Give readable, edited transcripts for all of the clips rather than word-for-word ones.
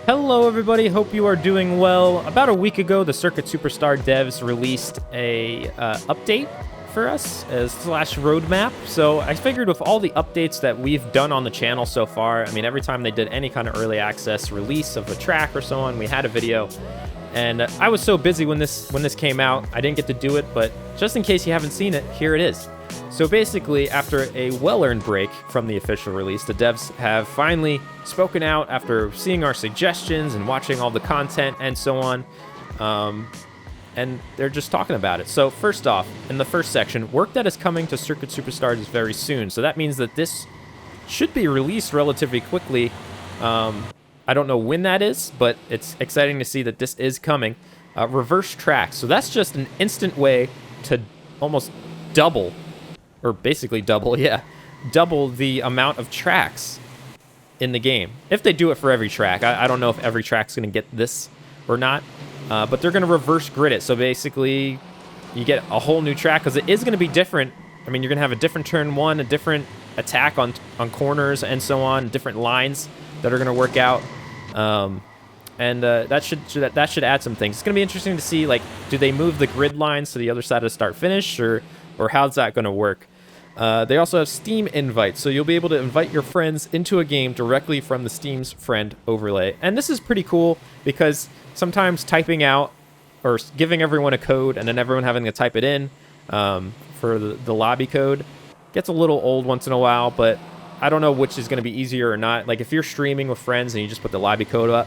Hello everybody, hope you are doing well. About a week ago, the Circuit Superstar devs released a update for us slash roadmap. So I figured with all the updates that we've done on the channel so far, I mean, every time they did any kind of early access release of a track or so on, we had a video. And I was so busy when this came out, I didn't get to do it, but just in case you haven't seen it, here it is. So basically, after a well-earned break from the official release, the devs have finally spoken out after seeing our suggestions and watching all the content and so on. And they're just talking about it. So first off, in the first section, work that is coming to Circuit Superstars very soon. So that means that this should be released relatively quickly. I don't know when that is, but it's exciting to see that this is coming. Reverse tracks. So that's just an instant way to almost double, or basically double the amount of tracks in the game. If they do it for every track. I don't know if every track's going to get this or not, but they're going to reverse grid it. So basically, you get a whole new track, because it is going to be different. I mean, you're going to have a different turn one, a different attack on corners and so on, different lines that are going to work out. That should add some things. It's going to be interesting to see, like, do they move the grid lines to the other side of start-finish, or how's that going to work? They also have Steam invites, so you'll be able to invite your friends into a game directly from the Steam's friend overlay. And this is pretty cool, because sometimes typing out or giving everyone a code and then everyone having to type it in for the lobby code gets a little old once in a while, but I don't know which is going to be easier or not. Like, if you're streaming with friends and you just put the lobby code up,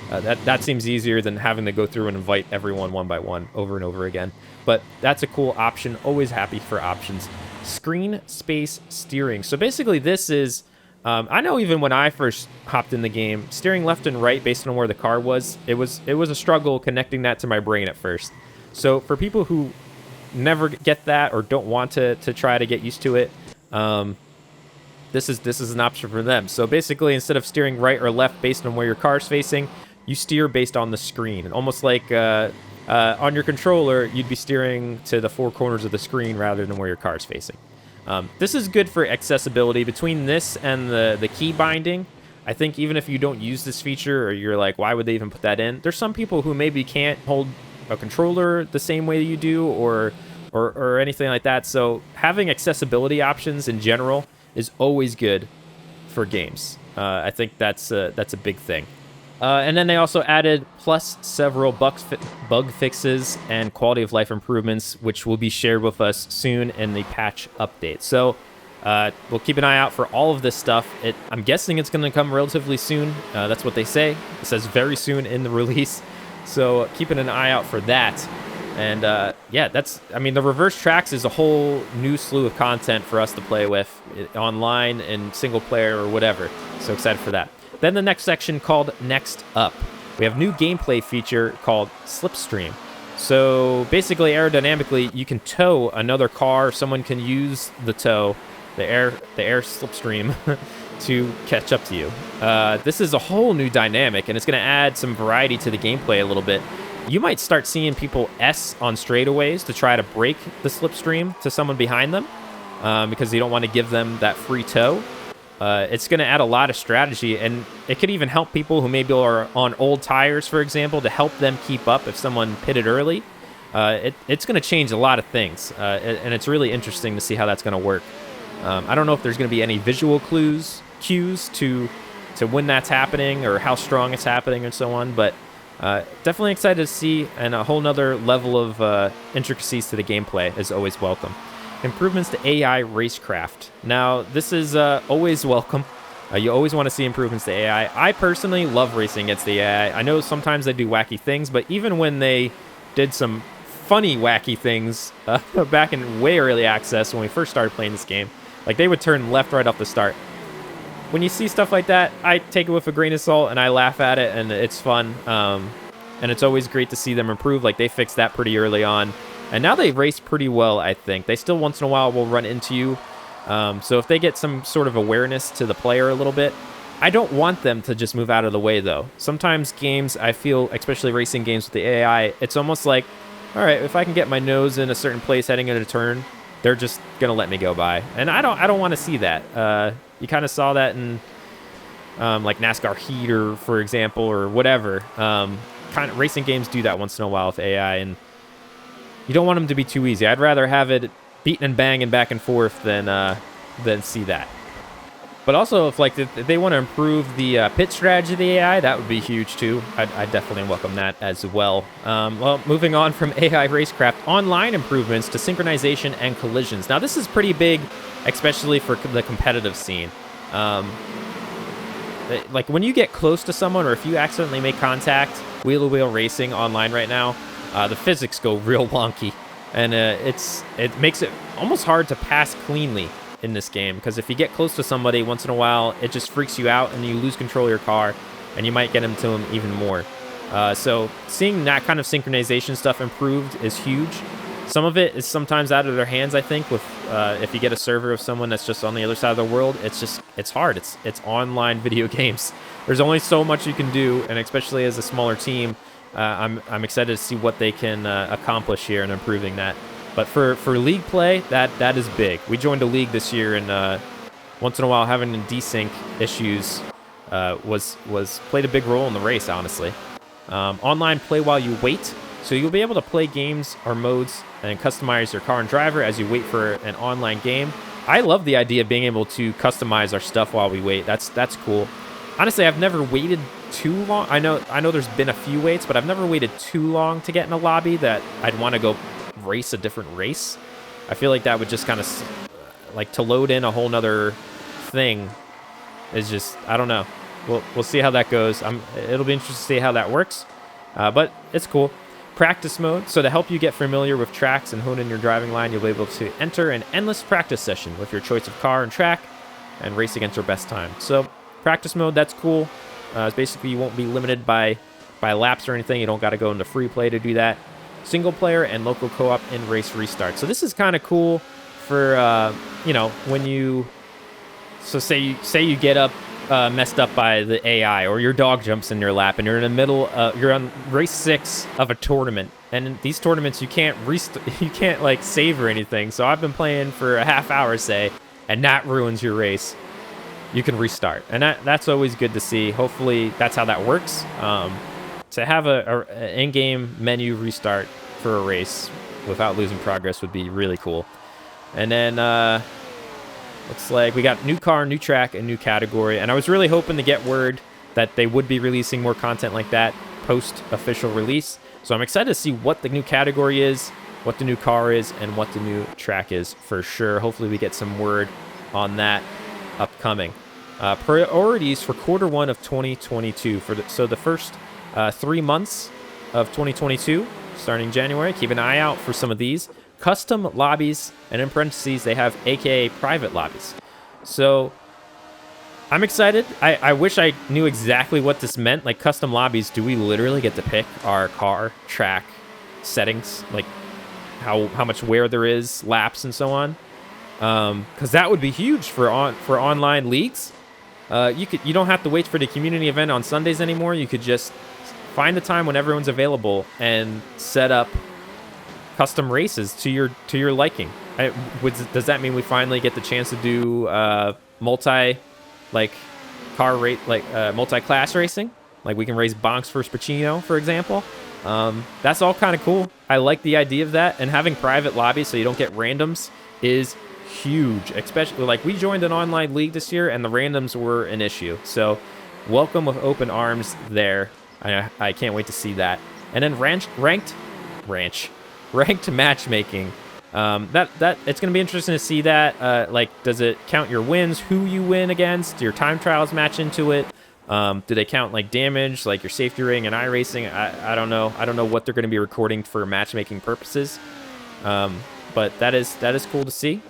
that seems easier than having to go through and invite everyone one by one over and over again. But that's a cool option. Always happy for options. Screen space steering. So basically this is, I know even when I first hopped in the game, steering left and right based on where the car was, it was a struggle connecting that to my brain at first. So for people who never get that or don't want to try to get used to it, this is an option for them. So basically, instead of steering right or left based on where your car's facing, you steer based on the screen. Almost like on your controller, you'd be steering to the four corners of the screen rather than where your car's facing. This is good for accessibility. Between this and the key binding, I think even if you don't use this feature, or you're like, why would they even put that in? There's some people who maybe can't hold a controller the same way you do, or anything like that. So having accessibility options in general is always good for games. I think that's a big thing. And then they also added plus several bug fixes and quality of life improvements, which will be shared with us soon in the patch update. So we'll keep an eye out for all of this stuff. I'm guessing it's going to come relatively soon. That's what they say. It says very soon in the release. So keeping an eye out for that. And yeah, the reverse tracks is a whole new slew of content for us to play with online and single player or whatever. So excited for that. Then the next section called Next Up. We have new gameplay feature called Slipstream. So basically, aerodynamically, you can tow another car. Someone can use the tow, the air slipstream, to catch up to you. This is a whole new dynamic, and it's going to add some variety to the gameplay a little bit. You might start seeing people S on straightaways to try to break the slipstream to someone behind them, because you don't want to give them that free tow. It's going to add a lot of strategy, and it could even help people who maybe are on old tires, for example, to help them keep up if someone pitted early. It's going to change a lot of things, and it's really interesting to see how that's going to work. I don't know if there's going to be any visual cues to when that's happening or how strong it's happening and so on, but definitely excited to see, and a whole nother level of intricacies to the gameplay is always welcome. Improvements to AI racecraft. Now, this is always welcome. You always want to see improvements to AI. I personally love racing against the AI. I know sometimes they do wacky things, but even when they did some funny, wacky things back in way early access when we first started playing this game, like they would turn left right off the start. When you see stuff like that, I take it with a grain of salt and I laugh at it, and it's fun. And it's always great to see them improve. Like, they fixed that pretty early on. And now they race pretty well, I think. They still once in a while will run into you. So if they get some sort of awareness to the player a little bit, I don't want them to just move out of the way, though. Sometimes games, I feel, especially racing games with the AI, it's almost like, all right, if I can get my nose in a certain place heading into a turn, they're just going to let me go by. And I don't want to see that. You kind of saw that in like NASCAR Heat for example, or whatever. Kind of racing games do that once in a while with AI, and you don't want them to be too easy. I'd rather have it beating and banging back and forth than see that. But also, if they want to improve the pit strategy of the AI, that would be huge too. I'd definitely welcome that as well. Well, moving on from AI racecraft, online improvements to synchronization and collisions. Now, this is pretty big, especially for the competitive scene. Like when you get close to someone, or if you accidentally make contact, wheel-to-wheel racing online right now, the physics go real wonky, and it makes it almost hard to pass cleanly in this game, because if you get close to somebody once in a while, it just freaks you out and you lose control of your car, and you might get into them even more. So seeing that kind of synchronization stuff improved is huge. Some of it is sometimes out of their hands, I think, with if you get a server of someone that's just on the other side of the world, it's hard. It's online video games. There's only so much you can do, and especially as a smaller team, I'm excited to see what they can accomplish here in improving that. But for league play, that is big. We joined a league this year, and once in a while having desync issues was played a big role in the race, honestly. Online play while you wait. So you'll be able to play games or modes and customize your car and driver as you wait for an online game. I love the idea of being able to customize our stuff while we wait. That's cool. Honestly, I've never waited too long. I know there's been a few waits, but I've never waited too long to get in a lobby that I'd want to go race a different race. I feel like that would just kind of like to load in a whole nother thing is just, I don't know. We'll see how that goes. It'll be interesting to see how that works, but it's cool. Practice mode. So to help you get familiar with tracks and hone in your driving line, you'll be able to enter an endless practice session with your choice of car and track and race against your best time. So practice mode, that's cool. It's basically you won't be limited by laps or anything. You don't got to go into free play to do that. Single player and local co-op in race restart. So this is kind of cool for when you, so say you get up messed up by the AI, or your dog jumps in your lap, and you're in the middle, you're on race 6 of a tournament, and in these tournaments you can't like save or anything. So I've been playing for a half hour, say, and that ruins your race. You can restart, and that's always good to see. Hopefully that's how that works. To have a in-game menu restart for a race without losing progress would be really cool. And then looks like we got new car, new track, and new category. And I was really hoping to get word that they would be releasing more content like that post-official release. So I'm excited to see what the new category is, what the new car is, and what the new track is for sure. Hopefully we get some word on that upcoming. Priorities for Q1 of 2022. So the first 3 months of 2022, starting January, keep an eye out for some of these. Custom lobbies, and in parentheses, they have AKA private lobbies. So I'm excited. I wish I knew exactly what this meant. Like custom lobbies, do we literally get to pick our car, track, settings, like how much wear there is, laps, and so on? Because that would be huge for online leagues. You don't have to wait for the community event on Sundays anymore. You could just find the time when everyone's available and set up custom races to your liking. Does that mean we finally get the chance to do multi-class racing? Like we can race Bonks versus Pacino, for example. That's all kind of cool. I like the idea of that, and having private lobbies so you don't get randoms is huge. Especially like we joined an online league this year, and the randoms were an issue. So welcome with open arms there. I can't wait to see that. And then ranked matchmaking. That it's going to be interesting to see that. Like, does it count your wins, who you win against, your time trials match into it? Do they count like damage, like your safety ring and iRacing? I don't know. I don't know what they're going to be recording for matchmaking purposes. But that is cool to see,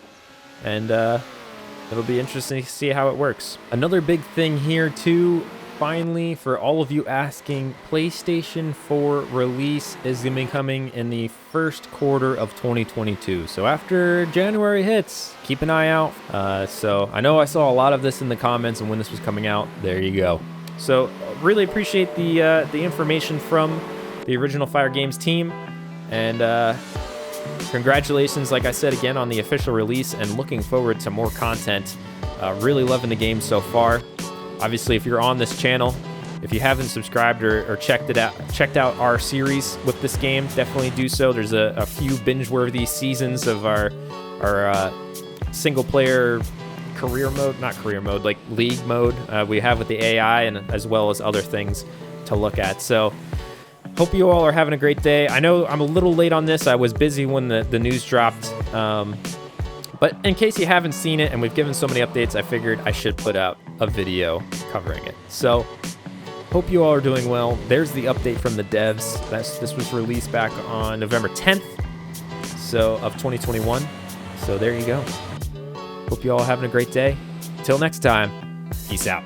and it'll be interesting to see how it works. Another big thing here too. Finally, for all of you asking, PlayStation 4 release is going to be coming in the first quarter of 2022. So after January hits, keep an eye out. So I know I saw a lot of this in the comments and when this was coming out. There you go. So really appreciate the information from the Original Fire Games team. And congratulations, like I said again, on the official release, and looking forward to more content. Really loving the game so far. Obviously, if you're on this channel, if you haven't subscribed or checked out our series with this game, definitely do so. There's a few binge-worthy seasons of our single-player career mode, not career mode, like league mode we have with the AI, and as well as other things to look at. So hope you all are having a great day. I know I'm a little late on this. I was busy when the news dropped. But in case you haven't seen it, and we've given so many updates, I figured I should put out a video covering it. So hope you all are doing well. There's the update from the devs. This was released back on November 10th of 2021. So there you go. Hope you all are having a great day. Till next time, peace out.